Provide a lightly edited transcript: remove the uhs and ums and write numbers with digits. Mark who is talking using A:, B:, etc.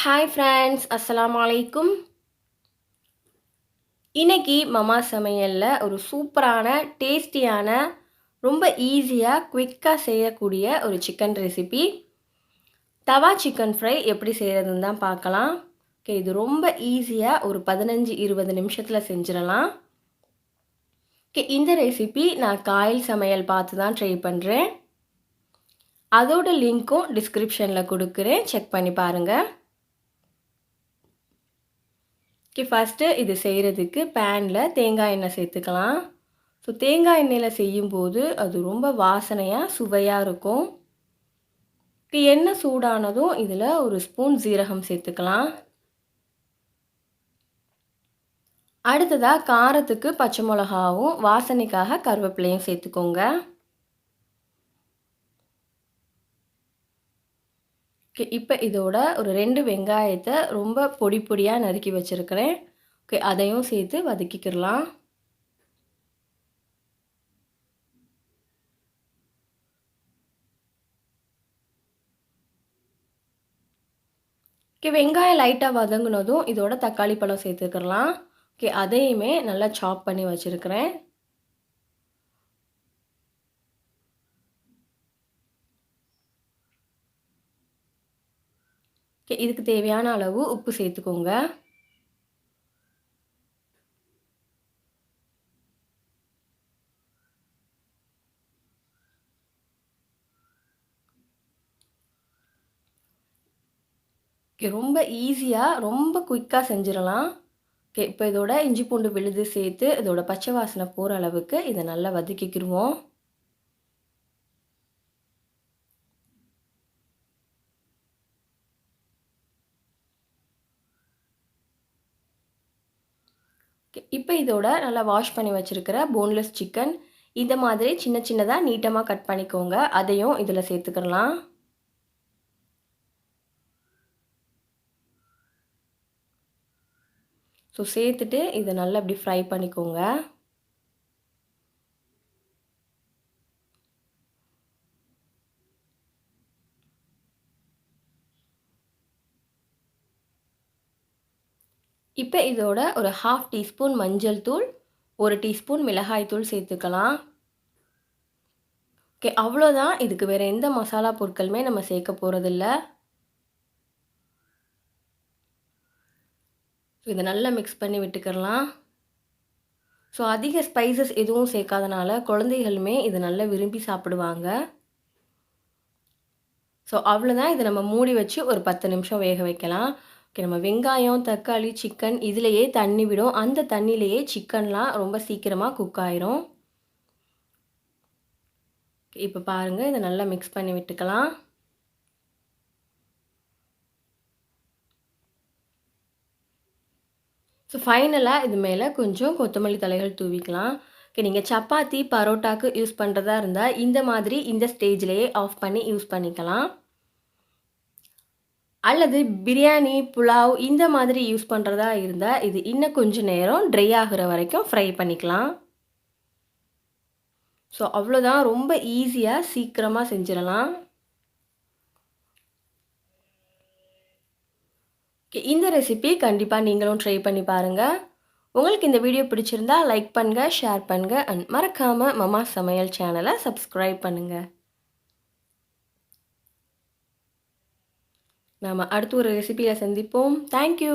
A: Hi friends, அஸ்ஸலாமு அலைக்கும். இன்னைக்கு மம்மா சமையலில் ஒரு சூப்பரான டேஸ்டியான ரொம்ப ஈஸியாக குவிக்காக செய்யக்கூடிய ஒரு சிக்கன் ரெசிபி தவா சிக்கன் ஃப்ரை எப்படி செய்கிறதுன்னு தான் பார்க்கலாம். ஓகே, இது ரொம்ப ஈஸியாக ஒரு 15-20 நிமிஷத்தில் செஞ்சிடலாம். ஓகே, இந்த ரெசிபி நான் காயல் சமையல் பார்த்து தான் ட்ரை பண்ணுறேன். அதோட லிங்க்கும் டிஸ்கிரிப்ஷனில் கொடுக்குறேன், செக் பண்ணி பாருங்கள். ஓகே, ஃபஸ்ட்டு இது செய்கிறதுக்கு பேனில் தேங்காய் எண்ணெய் சேர்த்துக்கலாம். ஸோ தேங்காய் எண்ணெயில் செய்யும்போது அது ரொம்ப வாசனையாக சுவையாக இருக்கும். எண்ணெய் சூடானதும் இதில் ஒரு ஸ்பூன் ஜீரகம் சேர்த்துக்கலாம். அடுத்ததாக காரத்துக்கு பச்சை மிளகாவும் வாசனைக்காக கருவேப்பிலையும் சேர்த்துக்கோங்க. ஓகே, இப்போ இதோட ஒரு 2 வெங்காயத்தை ரொம்ப பொடி பொடியாக நறுக்கி வச்சுருக்கிறேன். ஓகே, அதையும் சேர்த்து வதக்கிக்கிடலாம். ஓகே, வெங்காயம் லைட்டாக வதங்கினதும் இதோட தக்காளி பழம் சேர்த்துக்கிடலாம். ஓகே, அதையுமே நல்லா சாப் பண்ணி வச்சுருக்கிறேன். ஓகே, இதுக்கு தேவையான அளவு உப்பு சேர்த்துக்கோங்க. ஓகே, ரொம்ப ஈஸியாக ரொம்ப குயிக்காக செஞ்சிடலாம். ஓகே, இப்போ இதோட இஞ்சி பூண்டு விழுது சேர்த்து இதோட பச்சை வாசனை போகிற அளவுக்கு இதை நல்லா வதக்கிக்கிடுவோம். இப்போ இதோட நல்லா வாஷ் பண்ணி வச்சுருக்கிற போன்லெஸ் சிக்கன் இந்த மாதிரி சின்ன சின்னதாக நீட்டமாக கட் பண்ணிக்கோங்க. அதையும் இதில் சேர்த்துக்கிடலாம். ஸோ சேர்த்துட்டு இதை நல்லா இப்படி ஃப்ரை பண்ணிக்கோங்க. இப்போ இதோட ஒரு 1/2 டீஸ்பூன் மஞ்சள் தூள், 1 டீஸ்பூன் மிளகாய் தூள் சேர்த்துக்கலாம். ஓகே, அவ்வளோதான். இதுக்கு வேறு எந்த மசாலா பொருட்களுமே நம்ம சேர்க்க போகிறதில்ல. இதை நல்லா மிக்ஸ் பண்ணி விட்டுக்கிடலாம். ஸோ அதிக ஸ்பைசஸ் எதுவும் சேர்க்காதனால குழந்தைகளுமே இதை நல்லா விரும்பி சாப்பிடுவாங்க. ஸோ அவ்வளோதான். இதை நம்ம மூடி வச்சு ஒரு 10 நிமிஷம் வேக வைக்கலாம். ஓகே, நம்ம வெங்காயம், தக்காளி, சிக்கன் இதிலேயே தண்ணி விடும். அந்த தண்ணியிலேயே சிக்கன்லாம் ரொம்ப சீக்கிரமாக குக் ஆயிரும். இப்போ பாருங்கள், இதை நல்லா மிக்ஸ் பண்ணி விட்டுக்கலாம். ஸோ ஃபைனலாக இது மேலே கொஞ்சம் கொத்தமல்லி தலைகள் தூவிக்கலாம். ஓகே, நீங்கள் சப்பாத்தி, பரோட்டாக்கு யூஸ் பண்ணுறதா இருந்தால் இந்த மாதிரி இந்த ஸ்டேஜ்லேயே ஆஃப் பண்ணி யூஸ் பண்ணிக்கலாம். அல்லது பிரியாணி, புலாவ் இந்த மாதிரி யூஸ் பண்ணுறதா இருந்தால் இது இன்னும் கொஞ்சம் நேரம் ட்ரை ஆகிற வரைக்கும் ஃப்ரை பண்ணிக்கலாம். ஸோ அவ்வளோதான். ரொம்ப ஈஸியாக சீக்கிரமாக செஞ்சிடலாம். இந்த ரெசிபி கண்டிப்பாக நீங்களும் ட்ரை பண்ணி பாருங்கள். உங்களுக்கு இந்த வீடியோ பிடிச்சிருந்தா லைக் பண்ணுங்கள், ஷேர் பண்ணுங்கள் அண்ட் மறக்காமல் மம்மா சமையல் சேனலை சப்ஸ்கிரைப் பண்ணுங்கள். நாம் அடுத்து ஒரு ரெசிபியில் சந்திப்போம். தேங்க்யூ.